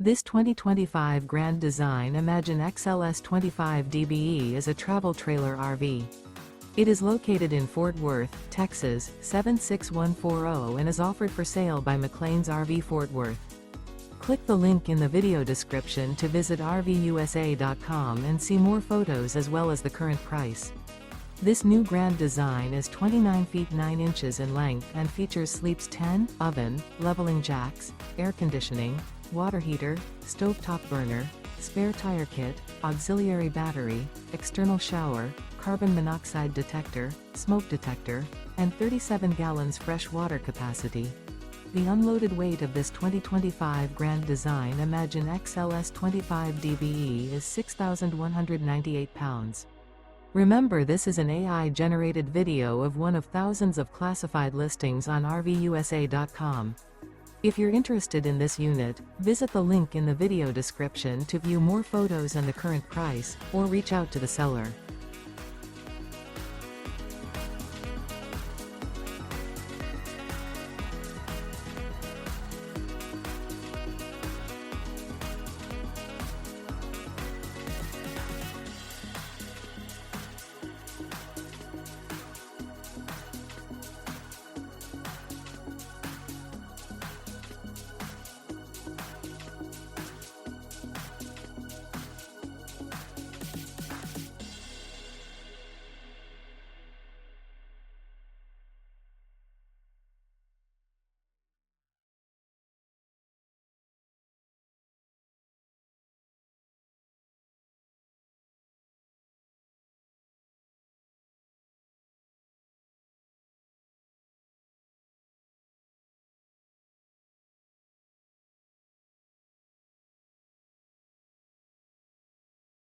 This 2025 Grand Design Imagine XLS 25 DBE is a travel trailer RV. It is located in Fort Worth, Texas, 76140 and is offered for sale by McClain's RV Fort Worth. Click the link in the video description to visit RVUSA.com and see more photos as well as the current price. This new Grand Design is 29 feet 9 inches in length and features sleeps 10, oven, leveling jacks, air conditioning, water heater, stovetop burner, spare tire kit, auxiliary battery, external shower, carbon monoxide detector, smoke detector, and 37 gallons fresh water capacity. The unloaded weight of this 2025 Grand Design Imagine XLS 25 DBE is 6,198 pounds. Remember, this is an AI-generated video of one of thousands of classified listings on RVUSA.com. If you're interested in this unit, visit the link in the video description to view more photos and the current price, or reach out to the seller.